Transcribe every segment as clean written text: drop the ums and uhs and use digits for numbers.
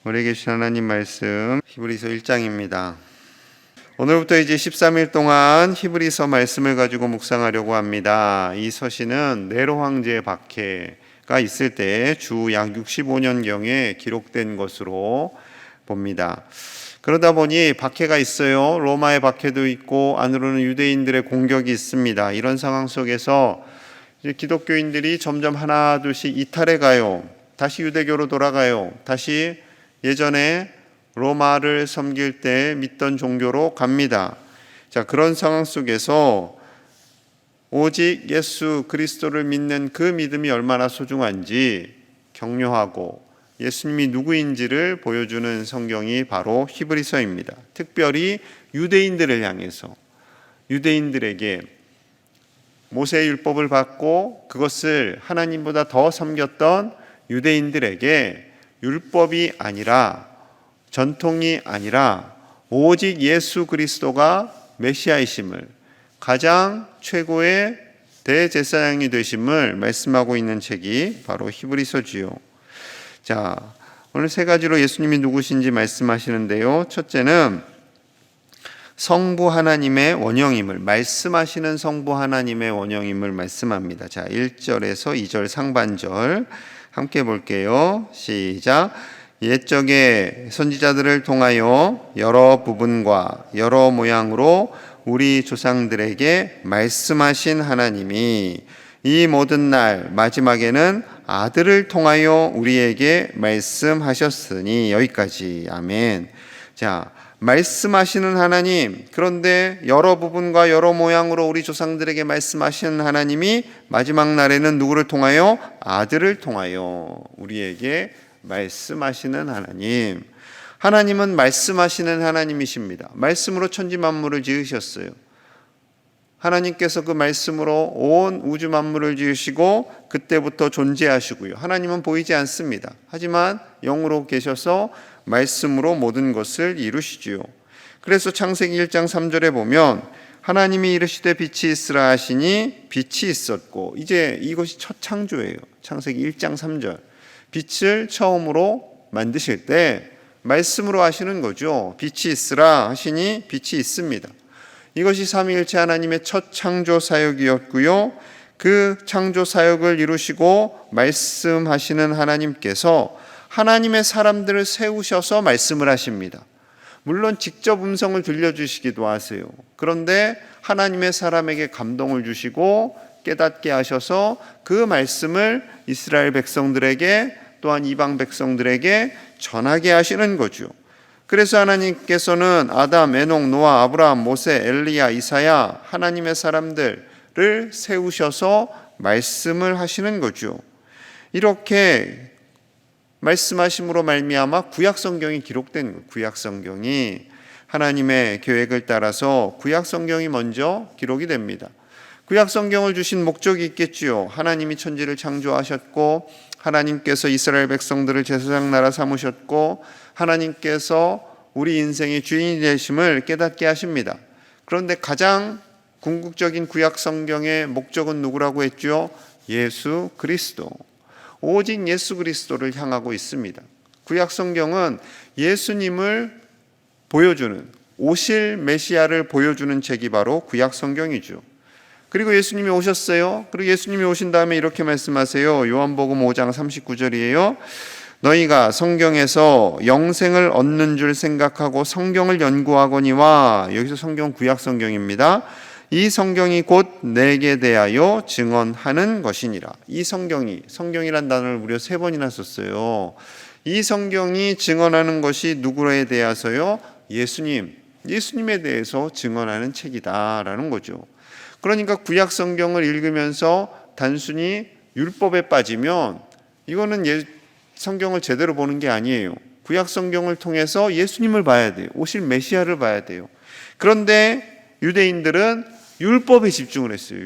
우리에게 주신 하나님 말씀 히브리서 1장입니다. 오늘부터 이제 13일 동안 히브리서 말씀을 가지고 묵상하려고 합니다. 이 서신은 네로 황제의 박해가 있을 때 주 약 65년경에 기록된 것으로 봅니다. 그러다 보니 박해가 있어요. 로마의 박해도 있고 안으로는 유대인들의 공격이 있습니다. 이런 상황 속에서 이제 기독교인들이 점점 하나 둘씩 이탈해 가요. 다시 유대교로 돌아가요. 다시 예전에 로마를 섬길 때 믿던 종교로 갑니다. 자, 그런 상황 속에서 오직 예수 그리스도를 믿는 그 믿음이 얼마나 소중한지 격려하고 예수님이 누구인지를 보여주는 성경이 바로 히브리서입니다. 특별히 유대인들을 향해서 유대인들에게 모세의 율법을 받고 그것을 하나님보다 더 섬겼던 유대인들에게 율법이 아니라 전통이 아니라 오직 예수 그리스도가 메시아이심을, 가장 최고의 대제사장이 되심을 말씀하고 있는 책이 바로 히브리서지요. 자, 오늘 세 가지로 예수님이 누구신지 말씀하시는데요. 첫째는 성부 하나님의 원형임을, 말씀하시는 성부 하나님의 원형임을 말씀합니다. 자, 1절에서 2절 상반절 함께 볼게요. 시작. 옛적에 선지자들을 통하여 여러 부분과 여러 모양으로 우리 조상들에게 말씀하신 하나님이 이 모든 날 마지막에는 아들을 통하여 우리에게 말씀하셨으니, 여기까지. 아멘. 자, 말씀하시는 하나님, 그런데 여러 부분과 여러 모양으로 우리 조상들에게 말씀하시는 하나님이 마지막 날에는 누구를 통하여? 아들을 통하여 우리에게 말씀하시는 하나님. 하나님은 말씀하시는 하나님이십니다. 말씀으로 천지 만물을 지으셨어요. 하나님께서 그 말씀으로 온 우주 만물을 지으시고 그때부터 존재하시고요. 하나님은 보이지 않습니다. 하지만 영으로 계셔서 말씀으로 모든 것을 이루시지요. 그래서 창세기 1장 3절에 보면 하나님이 이르시되 빛이 있으라 하시니 빛이 있었고, 이제 이것이 첫 창조예요. 창세기 1장 3절. 빛을 처음으로 만드실 때 말씀으로 하시는 거죠. 빛이 있으라 하시니 빛이 있습니다. 이것이 삼위일체 하나님의 첫 창조 사역이었고요. 그 창조 사역을 이루시고 말씀하시는 하나님께서 하나님의 사람들을 세우셔서 말씀을 하십니다. 물론 직접 음성을 들려주시기도 하세요. 그런데 하나님의 사람에게 감동을 주시고 깨닫게 하셔서 그 말씀을 이스라엘 백성들에게 또한 이방 백성들에게 전하게 하시는 거죠. 그래서 하나님께서는 아담, 에녹, 노아, 아브라함, 모세, 엘리야, 이사야, 하나님의 사람들을 세우셔서 말씀을 하시는 거죠. 이렇게 말씀하심으로 말미암아 구약성경이 기록된 거예요. 구약성경이 하나님의 계획을 따라서 구약성경이 먼저 기록이 됩니다. 구약성경을 주신 목적이 있겠지요. 하나님이 천지를 창조하셨고 하나님께서 이스라엘 백성들을 제사장 나라 삼으셨고 하나님께서 우리 인생의 주인이 되심을 깨닫게 하십니다. 그런데 가장 궁극적인 구약성경의 목적은 누구라고 했죠? 예수 그리스도. 오직 예수 그리스도를 향하고 있습니다. 구약성경은 예수님을 보여주는, 오실 메시아를 보여주는 책이 바로 구약성경이죠. 그리고 예수님이 오셨어요. 그리고 예수님이 오신 다음에 이렇게 말씀하세요. 요한복음 5장 39절이에요. 너희가 성경에서 영생을 얻는 줄 생각하고 성경을 연구하거니와, 여기서 성경 구약성경입니다. 이 성경이 곧 내게 대하여 증언하는 것이니라. 이 성경이, 성경이란 단어를 무려 3번이나 썼어요. 이 성경이 증언하는 것이 누구에 대해서요? 예수님에 대해서 증언하는 책이다라는 거죠. 그러니까 구약 성경을 읽으면서 단순히 율법에 빠지면 이거는 성경을 제대로 보는 게 아니에요. 구약 성경을 통해서 예수님을 봐야 돼요. 오실 메시아를 봐야 돼요. 그런데 유대인들은 율법에 집중을 했어요.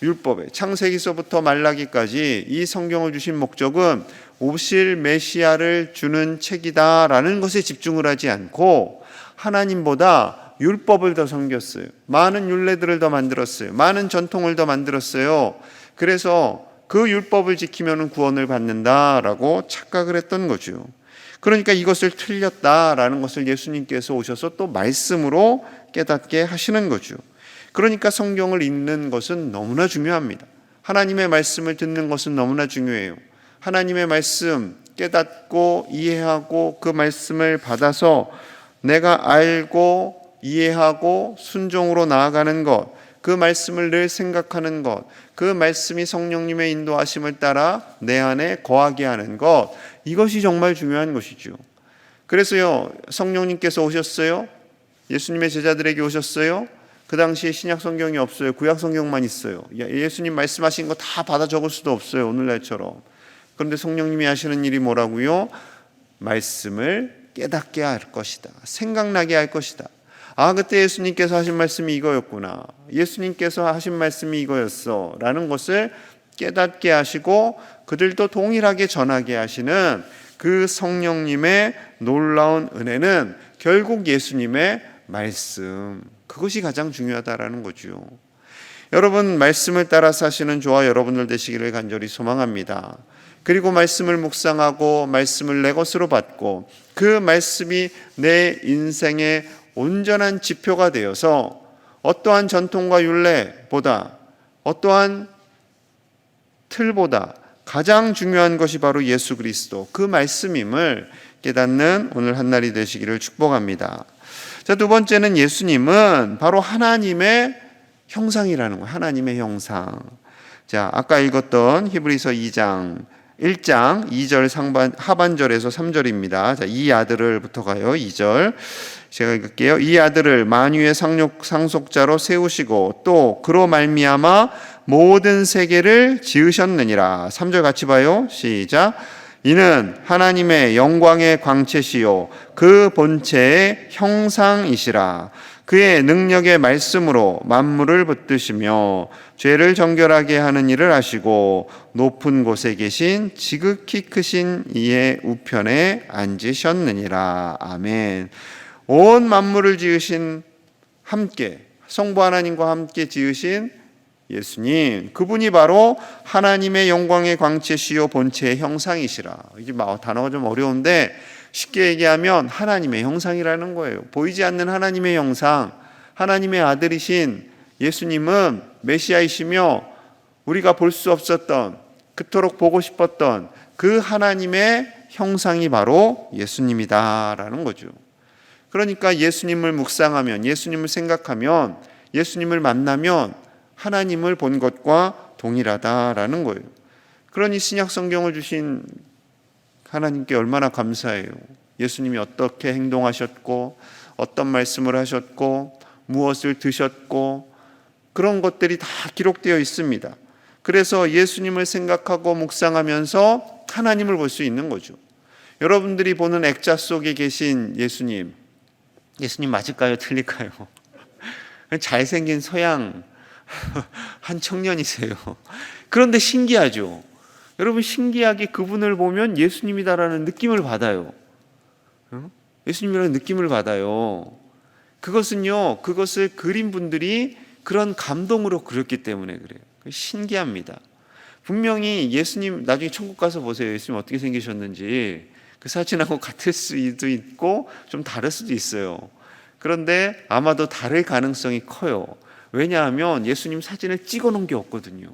율법에. 창세기서부터 말라기까지 이 성경을 주신 목적은 오실 메시아를 주는 책이다라는 것에 집중을 하지 않고 하나님보다 율법을 더 섬겼어요. 많은 율례들을 더 만들었어요. 많은 전통을 더 만들었어요. 그래서 그 율법을 지키면 구원을 받는다라고 착각을 했던 거죠. 그러니까 이것을 틀렸다라는 것을 예수님께서 오셔서 또 말씀으로 깨닫게 하시는 거죠. 그러니까 성경을 읽는 것은 너무나 중요합니다. 하나님의 말씀을 듣는 것은 너무나 중요해요. 하나님의 말씀 깨닫고 이해하고 그 말씀을 받아서 내가 알고 이해하고 순종으로 나아가는 것, 그 말씀을 늘 생각하는 것, 그 말씀이 성령님의 인도하심을 따라 내 안에 거하게 하는 것, 이것이 정말 중요한 것이죠. 그래서요, 성령님께서 오셨어요. 예수님의 제자들에게 오셨어요. 그 당시에 신약 성경이 없어요. 구약 성경만 있어요. 예수님 말씀하신 거 다 받아 적을 수도 없어요, 오늘날처럼. 그런데 성령님이 하시는 일이 뭐라고요? 말씀을 깨닫게 할 것이다. 생각나게 할 것이다. 아, 그때 예수님께서 하신 말씀이 이거였구나. 예수님께서 하신 말씀이 이거였어. 라는 것을 깨닫게 하시고 그들도 동일하게 전하게 하시는 그 성령님의 놀라운 은혜는 결국 예수님의 말씀, 그것이 가장 중요하다라는 거죠. 여러분, 말씀을 따라 사시는 저와 여러분들 되시기를 간절히 소망합니다. 그리고 말씀을 묵상하고 말씀을 내 것으로 받고 그 말씀이 내 인생의 온전한 지표가 되어서 어떠한 전통과 율례보다 어떠한 틀보다 가장 중요한 것이 바로 예수 그리스도, 그 말씀임을 깨닫는 오늘 한날이 되시기를 축복합니다. 자, 두 번째는 예수님은 바로 하나님의 형상이라는 거예요. 하나님의 형상. 자, 아까 읽었던 히브리서 2장 1장 2절 하반절에서 3절입니다. 자, 이 아들을부터 가요. 2절 제가 읽을게요. 이 아들을 만유의 상속자로 세우시고 또 그로 말미암아 모든 세계를 지으셨느니라. 3절 같이 봐요. 시작. 이는 하나님의 영광의 광채시요 그 본체의 형상이시라. 그의 능력의 말씀으로 만물을 붙드시며 죄를 정결하게 하는 일을 하시고 높은 곳에 계신 지극히 크신 이의 우편에 앉으셨느니라. 아멘. 온 만물을 지으신 함께 성부 하나님과 함께 지으신 예수님, 그분이 바로 하나님의 영광의 광채시요 본체의 형상이시라. 이게 단어가 좀 어려운데 쉽게 얘기하면 하나님의 형상이라는 거예요. 보이지 않는 하나님의 형상, 하나님의 아들이신 예수님은 메시아이시며 우리가 볼 수 없었던, 그토록 보고 싶었던 그 하나님의 형상이 바로 예수님이다라는 거죠. 그러니까 예수님을 묵상하면, 예수님을 생각하면, 예수님을 만나면 하나님을 본 것과 동일하다라는 거예요. 그러니 신약 성경을 주신 하나님께 얼마나 감사해요. 예수님이 어떻게 행동하셨고 어떤 말씀을 하셨고 무엇을 드셨고 그런 것들이 다 기록되어 있습니다. 그래서 예수님을 생각하고 묵상하면서 하나님을 볼 수 있는 거죠. 여러분들이 보는 액자 속에 계신 예수님 맞을까요? 틀릴까요? 잘생긴 서양 한 청년이세요. 그런데 신기하죠. 여러분, 신기하게 그분을 보면 예수님이다라는 느낌을 받아요. 예수님이라는 느낌을 받아요. 그것을 그린 분들이 그런 감동으로 그렸기 때문에 그래요. 신기합니다. 분명히 예수님 나중에 천국 가서 보세요. 예수님 어떻게 생기셨는지 그 사진하고 같을 수도 있고 좀 다를 수도 있어요. 그런데 아마도 다를 가능성이 커요. 왜냐하면 예수님 사진을 찍어 놓은 게 없거든요.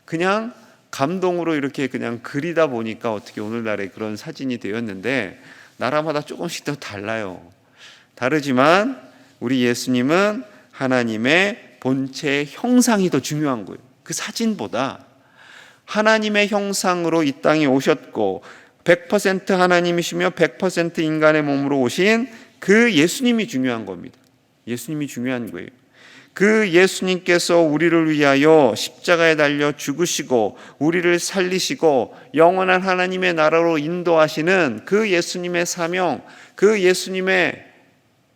그냥 감동으로 이렇게 그냥 그리다 보니까 어떻게 오늘날에 그런 사진이 되었는데 나라마다 조금씩 더 달라요. 다르지만 우리 예수님은 하나님의 본체의 형상이 더 중요한 거예요. 그 사진보다 하나님의 형상으로 이 땅에 오셨고 100% 하나님이시며 100% 인간의 몸으로 오신 그 예수님이 중요한 겁니다. 예수님이 중요한 거예요. 그 예수님께서 우리를 위하여 십자가에 달려 죽으시고 우리를 살리시고 영원한 하나님의 나라로 인도하시는 그 예수님의 사명, 그 예수님의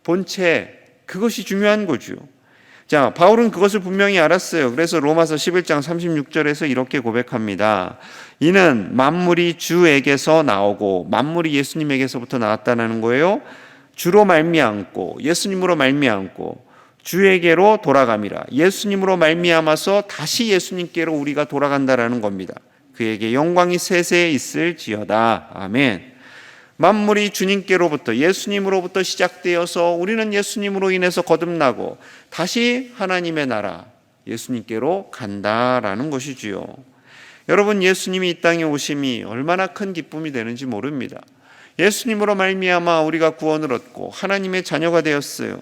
본체, 그것이 중요한 거죠. 자, 바울은 그것을 분명히 알았어요. 그래서 로마서 11장 36절에서 이렇게 고백합니다. 이는 만물이 주에게서 나오고, 만물이 예수님에게서부터 나왔다는 거예요. 주로 말미암고, 예수님으로 말미암고, 주에게로 돌아감이라. 예수님으로 말미암아서 다시 예수님께로 우리가 돌아간다라는 겁니다. 그에게 영광이 세세 있을지어다. 아멘. 만물이 주님께로부터 예수님으로부터 시작되어서 우리는 예수님으로 인해서 거듭나고 다시 하나님의 나라 예수님께로 간다라는 것이지요. 여러분, 예수님이 이 땅에 오심이 얼마나 큰 기쁨이 되는지 모릅니다. 예수님으로 말미암아 우리가 구원을 얻고 하나님의 자녀가 되었어요.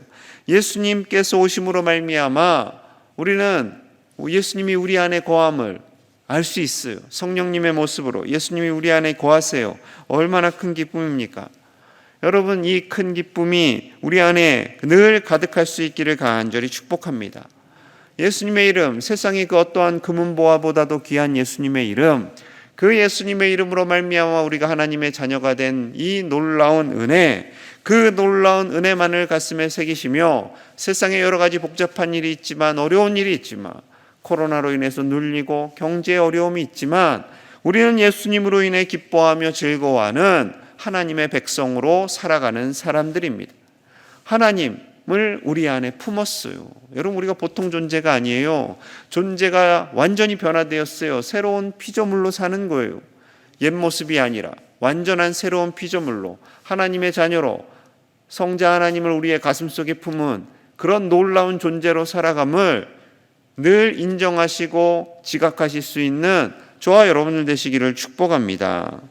예수님께서 오심으로 말미암아 우리는 예수님이 우리 안에 거함을 알 수 있어요. 성령님의 모습으로 예수님이 우리 안에 거하세요. 얼마나 큰 기쁨입니까? 여러분, 이 큰 기쁨이 우리 안에 늘 가득할 수 있기를 간절히 축복합니다. 예수님의 이름, 세상의 그 어떠한 금은보화보다도 귀한 예수님의 이름, 그 예수님의 이름으로 말미암아 우리가 하나님의 자녀가 된 이 놀라운 은혜, 그 놀라운 은혜만을 가슴에 새기시며 세상에 여러 가지 복잡한 일이 있지만, 어려운 일이 있지만, 코로나로 인해서 눌리고 경제에 어려움이 있지만 우리는 예수님으로 인해 기뻐하며 즐거워하는 하나님의 백성으로 살아가는 사람들입니다. 하나님을 우리 안에 품었어요. 여러분, 우리가 보통 존재가 아니에요. 존재가 완전히 변화되었어요. 새로운 피조물로 사는 거예요. 옛 모습이 아니라 완전한 새로운 피조물로 하나님의 자녀로 성자 하나님을 우리의 가슴속에 품은 그런 놀라운 존재로 살아감을 늘 인정하시고 지각하실 수 있는 저와 여러분들 되시기를 축복합니다.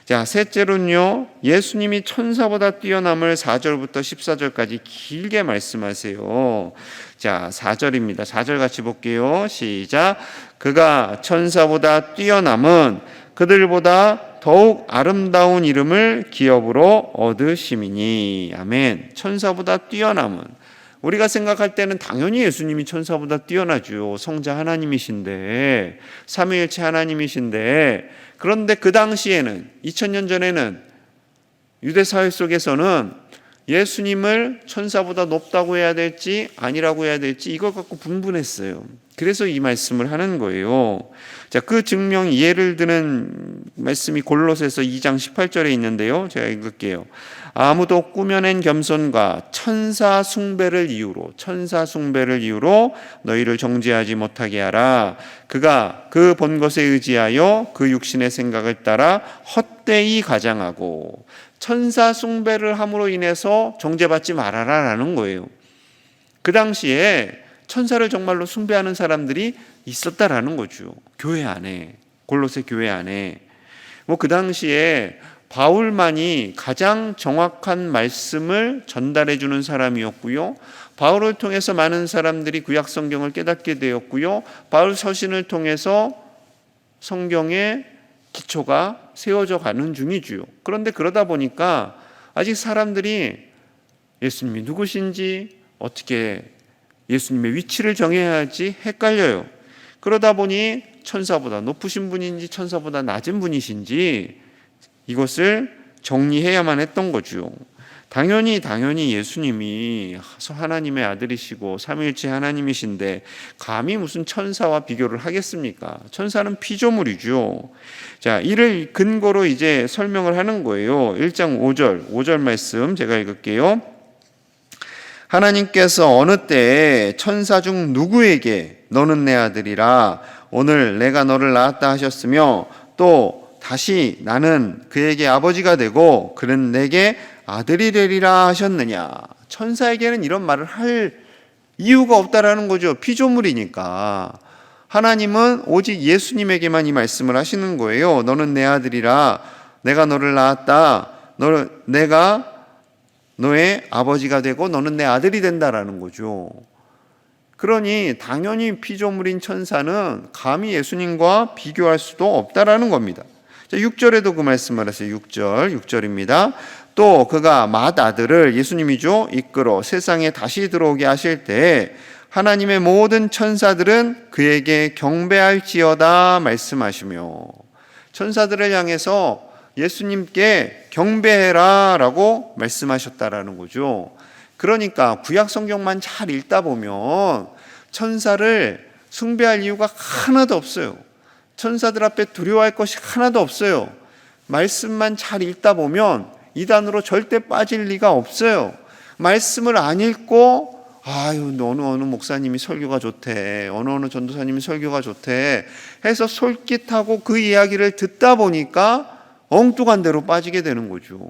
자, 셋째로는요, 예수님이 천사보다 뛰어남을 4절부터 14절까지 길게 말씀하세요. 자, 4절입니다. 4절 같이 볼게요. 시작. 그가 천사보다 뛰어남은 그들보다 더욱 아름다운 이름을 기업으로 얻으심이니. 아멘. 천사보다 뛰어남은, 우리가 생각할 때는 당연히 예수님이 천사보다 뛰어나죠. 성자 하나님이신데, 삼위일체 하나님이신데, 그런데 그 당시에는 2000년 전에는 유대 사회 속에서는 예수님을 천사보다 높다고 해야 될지 아니라고 해야 될지 이걸 갖고 분분했어요. 그래서 이 말씀을 하는 거예요. 자, 그 증명 예를 드는 말씀이 골로새서 2장 18절에 있는데요. 제가 읽을게요. 아무도 꾸며낸 겸손과 천사 숭배를 이유로 너희를 정죄하지 못하게 하라. 그가 그 본 것에 의지하여 그 육신의 생각을 따라 헛되이 가장하고, 천사 숭배를 함으로 인해서 정죄받지 말아라라는 거예요. 그 당시에 천사를 정말로 숭배하는 사람들이 있었다라는 거죠. 교회 안에, 골로새 교회 안에. 그 당시에 바울만이 가장 정확한 말씀을 전달해 주는 사람이었고요. 바울을 통해서 많은 사람들이 구약 성경을 깨닫게 되었고요. 바울 서신을 통해서 성경의 기초가 세워져 가는 중이지요. 그런데 그러다 보니까 아직 사람들이 예수님이 누구신지, 어떻게 예수님의 위치를 정해야 할지 헷갈려요. 그러다 보니 천사보다 높으신 분인지 천사보다 낮은 분이신지 이것을 정리해야만 했던 거죠. 당연히 예수님이 하나님의 아들이시고 삼위일체 하나님이신데 감히 무슨 천사와 비교를 하겠습니까? 천사는 피조물이죠. 자, 이를 근거로 이제 설명을 하는 거예요. 1장 5절 말씀 제가 읽을게요. 하나님께서 어느 때에 천사 중 누구에게 너는 내 아들이라 오늘 내가 너를 낳았다 하셨으며, 또 다시 나는 그에게 아버지가 되고 그는 내게 아들이 되리라 하셨느냐. 천사에게는 이런 말을 할 이유가 없다라는 거죠. 피조물이니까. 하나님은 오직 예수님에게만 이 말씀을 하시는 거예요. 너는 내 아들이라 내가 너를 낳았다. 내가 너의 아버지가 되고 너는 내 아들이 된다라는 거죠. 그러니 당연히 피조물인 천사는 감히 예수님과 비교할 수도 없다라는 겁니다. 자, 6절에도 그 말씀을 하세요. 6절입니다. 또 그가 맏아들을, 예수님이죠, 이끌어 세상에 다시 들어오게 하실 때 하나님의 모든 천사들은 그에게 경배할지어다 말씀하시며, 천사들을 향해서 예수님께 경배해라 라고 말씀하셨다라는 거죠. 그러니까 구약 성경만 잘 읽다 보면 천사를 숭배할 이유가 하나도 없어요. 천사들 앞에 두려워할 것이 하나도 없어요. 말씀만 잘 읽다 보면 이단으로 절대 빠질 리가 없어요. 말씀을 안 읽고 아유, 어느 목사님이 설교가 좋대, 어느 전도사님이 설교가 좋대 해서 솔깃하고 그 이야기를 듣다 보니까 엉뚱한 데로 빠지게 되는 거죠.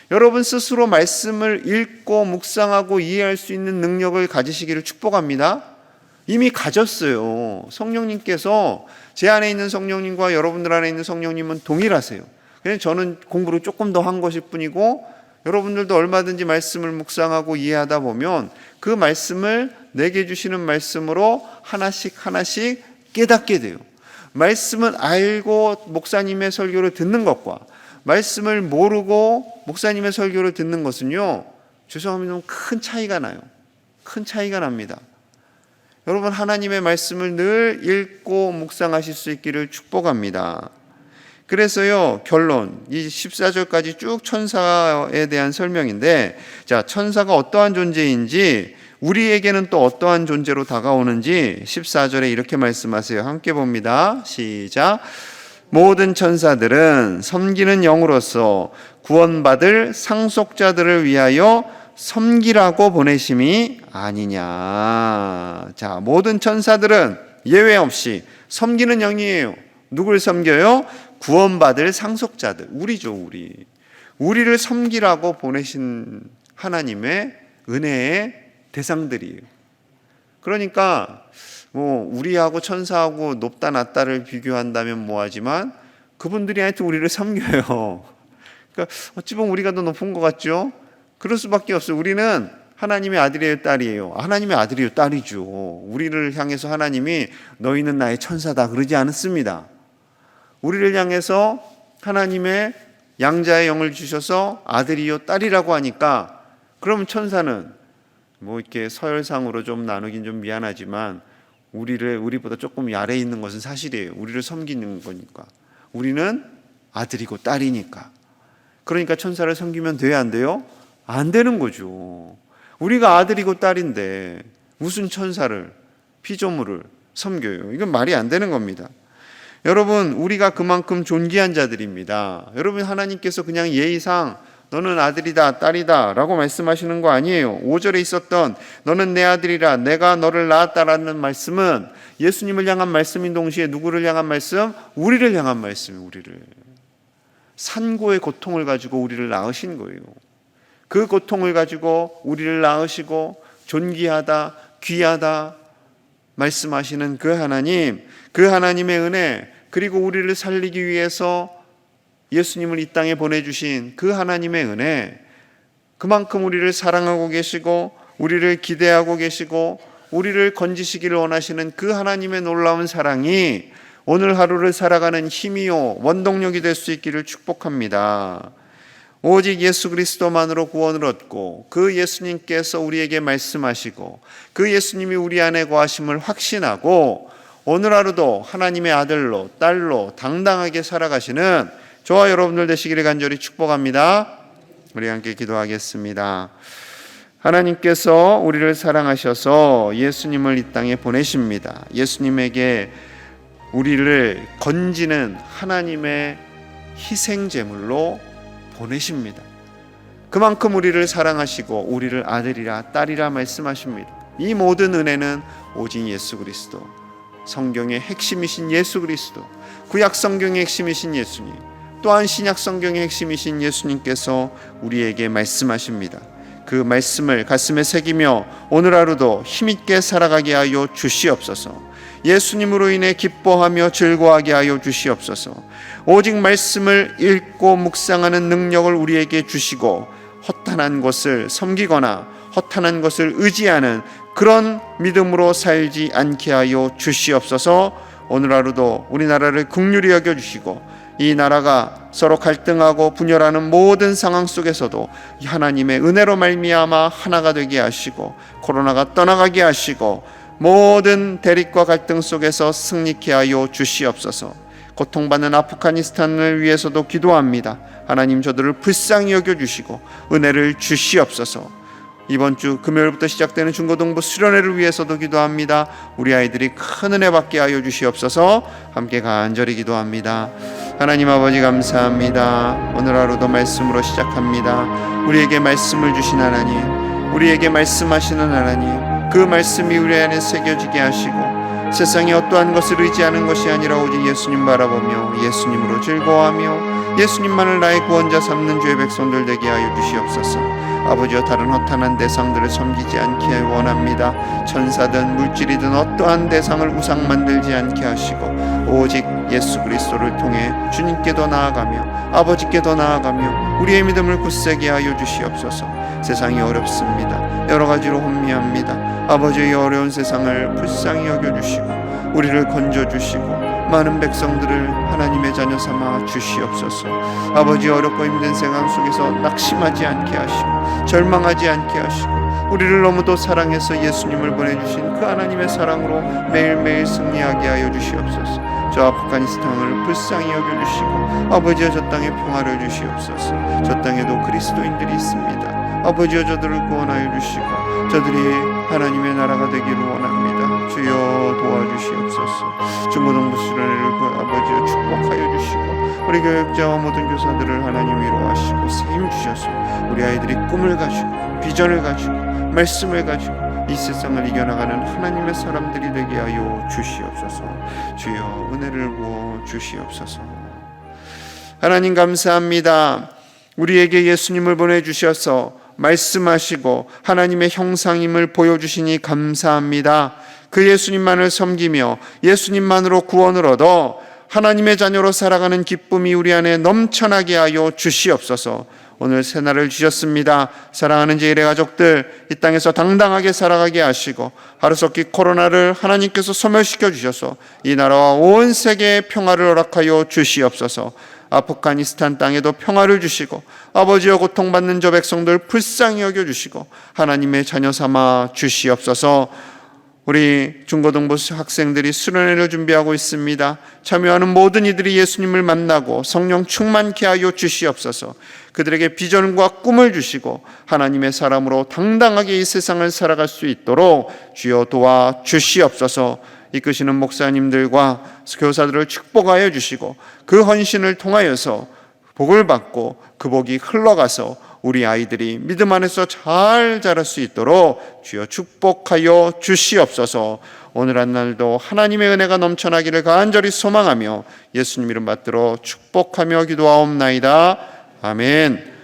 여러분 스스로 말씀을 읽고 묵상하고 이해할 수 있는 능력을 가지시기를 축복합니다. 이미 가졌어요. 성령님께서, 제 안에 있는 성령님과 여러분들 안에 있는 성령님은 동일하세요. 그냥 저는 공부를 조금 더 한 것일 뿐이고, 여러분들도 얼마든지 말씀을 묵상하고 이해하다 보면 그 말씀을 내게 주시는 말씀으로 하나씩 깨닫게 돼요. 말씀은 알고 목사님의 설교를 듣는 것과 말씀을 모르고 목사님의 설교를 듣는 것은요, 죄송합니다, 큰 차이가 나요. 큰 차이가 납니다. 여러분, 하나님의 말씀을 늘 읽고 묵상하실 수 있기를 축복합니다. 그래서요, 결론, 이 14절까지 쭉 천사에 대한 설명인데, 자, 천사가 어떠한 존재인지, 우리에게는 또 어떠한 존재로 다가오는지 14절에 이렇게 말씀하세요. 함께 봅니다. 시작. 모든 천사들은 섬기는 영으로서 구원받을 상속자들을 위하여 섬기라고 보내심이 아니냐. 자, 모든 천사들은 예외 없이 섬기는 영이에요. 누굴 섬겨요? 구원받을 상속자들, 우리죠. 우리를 섬기라고 보내신 하나님의 은혜의 대상들이에요. 그러니까 우리하고 천사하고 높다 낮다를 비교한다면 뭐하지만 그분들이 하여튼 우리를 섬겨요. 그러니까 어찌 보면 우리가 더 높은 것 같죠? 그럴 수밖에 없어요. 우리는 하나님의 아들이에요, 딸이에요? 하나님의 아들이에요, 딸이죠. 우리를 향해서 하나님이 너희는 나의 천사다 그러지 않았습니다. 우리를 향해서 하나님의 양자의 영을 주셔서 아들이요 딸이라고 하니까, 그럼 천사는 이렇게 서열상으로 좀 나누긴 좀 미안하지만 우리보다 조금 아래에 있는 것은 사실이에요. 우리를 섬기는 거니까. 우리는 아들이고 딸이니까. 그러니까 천사를 섬기면 돼요, 안 돼요? 안 되는 거죠. 우리가 아들이고 딸인데 무슨 천사를, 피조물을 섬겨요? 이건 말이 안 되는 겁니다. 여러분, 우리가 그만큼 존귀한 자들입니다. 여러분, 하나님께서 그냥 예의상 너는 아들이다, 딸이다 라고 말씀하시는 거 아니에요. 5절에 있었던 너는 내 아들이라 내가 너를 낳았다라는 말씀은 예수님을 향한 말씀인 동시에 누구를 향한 말씀? 우리를 향한 말씀이에요. 우리를. 산고의 고통을 가지고 우리를 낳으신 거예요. 그 고통을 가지고 우리를 낳으시고 존귀하다, 귀하다 말씀하시는 그 하나님, 그 하나님의 은혜, 그리고 우리를 살리기 위해서 예수님을 이 땅에 보내주신 그 하나님의 은혜, 그만큼 우리를 사랑하고 계시고 우리를 기대하고 계시고 우리를 건지시기를 원하시는 그 하나님의 놀라운 사랑이 오늘 하루를 살아가는 힘이요 원동력이 될 수 있기를 축복합니다. 오직 예수 그리스도만으로 구원을 얻고 그 예수님께서 우리에게 말씀하시고 그 예수님이 우리 안에 거하심을 확신하고 오늘 하루도 하나님의 아들로 딸로 당당하게 살아가시는 저와 여러분들 되시기를 간절히 축복합니다. 우리 함께 기도하겠습니다. 하나님께서 우리를 사랑하셔서 예수님을 이 땅에 보내십니다. 예수님에게 우리를 건지는 하나님의 희생제물로 보내십니다. 그만큼 우리를 사랑하시고 우리를 아들이라 딸이라 말씀하십니다. 이 모든 은혜는 오직 예수 그리스도, 성경의 핵심이신 예수 그리스도, 구약 성경의 핵심이신 예수님, 또한 신약 성경의 핵심이신 예수님께서 우리에게 말씀하십니다. 그 말씀을 가슴에 새기며 오늘 하루도 힘있게 살아가게 하여 주시옵소서. 예수님으로 인해 기뻐하며 즐거워하게 하여 주시옵소서. 오직 말씀을 읽고 묵상하는 능력을 우리에게 주시고 허탄한 것을 섬기거나 허탄한 것을 의지하는 그런 믿음으로 살지 않게 하여 주시옵소서. 오늘 하루도 우리나라를 긍휼히 여겨주시고 이 나라가 서로 갈등하고 분열하는 모든 상황 속에서도 하나님의 은혜로 말미암아 하나가 되게 하시고 코로나가 떠나가게 하시고 모든 대립과 갈등 속에서 승리케 하여 주시옵소서. 고통받는 아프가니스탄을 위해서도 기도합니다. 하나님, 저들을 불쌍히 여겨주시고 은혜를 주시옵소서. 이번 주 금요일부터 시작되는 중고등부 수련회를 위해서도 기도합니다. 우리 아이들이 큰 은혜 받게 하여 주시옵소서. 함께 간절히 기도합니다. 하나님 아버지 감사합니다. 오늘 하루도 말씀으로 시작합니다. 우리에게 말씀을 주신 하나님, 우리에게 말씀하시는 하나님, 그 말씀이 우리 안에 새겨지게 하시고 세상에 어떠한 것을 의지하는 것이 아니라 오직 예수님 바라보며 예수님으로 즐거워하며 예수님만을 나의 구원자 삼는 주의 백성들 되게 하여 주시옵소서. 아버지여, 다른 허탄한 대상들을 섬기지 않게 원합니다. 천사든 물질이든 어떠한 대상을 우상 만들지 않게 하시고 오직 예수 그리스도를 통해 주님께 더 나아가며 아버지께 더 나아가며 우리의 믿음을 굳세게 하여 주시옵소서. 세상이 어렵습니다. 여러 가지로 혼미합니다. 아버지의 어려운 세상을 불쌍히 여겨주시고 우리를 건져주시고 많은 백성들을 하나님의 자녀 삼아 주시옵소서. 아버지, 어렵고 힘든 생활 속에서 낙심하지 않게 하시고 절망하지 않게 하시고 우리를 너무도 사랑해서 예수님을 보내주신 그 하나님의 사랑으로 매일매일 승리하게 하여 주시옵소서. 저 아프가니스탄을 불쌍히 여겨주시고 아버지여, 저 땅에 평화를 주시옵소서. 저 땅에도 그리스도인들이 있습니다. 아버지여, 저들을 구원하여 주시고 저들이 하나님의 나라가 되기를 원합니다. 주여 도와주시옵소서. 중고등부 수련회를 아버지여 축복하여 주시고 우리 교육자와 모든 교사들을 하나님 위로하시고 세임 주셔서 우리 아이들이 꿈을 가지고 비전을 가지고 말씀을 가지고 이 세상을 이겨나가는 하나님의 사람들이 되게 하여 주시옵소서. 주여 은혜를 부어 주시옵소서. 하나님 감사합니다. 우리에게 예수님을 보내주셔서 말씀하시고 하나님의 형상임을 보여주시니 감사합니다. 그 예수님만을 섬기며 예수님만으로 구원을 얻어 하나님의 자녀로 살아가는 기쁨이 우리 안에 넘쳐나게 하여 주시옵소서. 오늘 새날을 주셨습니다. 사랑하는 제1의 가족들, 이 땅에서 당당하게 살아가게 하시고 하루속히 코로나를 하나님께서 소멸시켜 주셔서 이 나라와 온 세계에 평화를 허락하여 주시옵소서. 아프가니스탄 땅에도 평화를 주시고 아버지여, 고통받는 저 백성들 불쌍히 여겨주시고 하나님의 자녀 삼아 주시옵소서. 우리 중고등부 학생들이 수련회를 준비하고 있습니다. 참여하는 모든 이들이 예수님을 만나고 성령 충만케 하여 주시옵소서. 그들에게 비전과 꿈을 주시고 하나님의 사람으로 당당하게 이 세상을 살아갈 수 있도록 주여 도와 주시옵소서. 이끄시는 목사님들과 교사들을 축복하여 주시고 그 헌신을 통하여서 복을 받고 그 복이 흘러가서 우리 아이들이 믿음 안에서 잘 자랄 수 있도록 주여 축복하여 주시옵소서. 오늘 한 날도 하나님의 은혜가 넘쳐나기를 간절히 소망하며 예수님 이름 받들어 축복하며 기도하옵나이다. 아멘.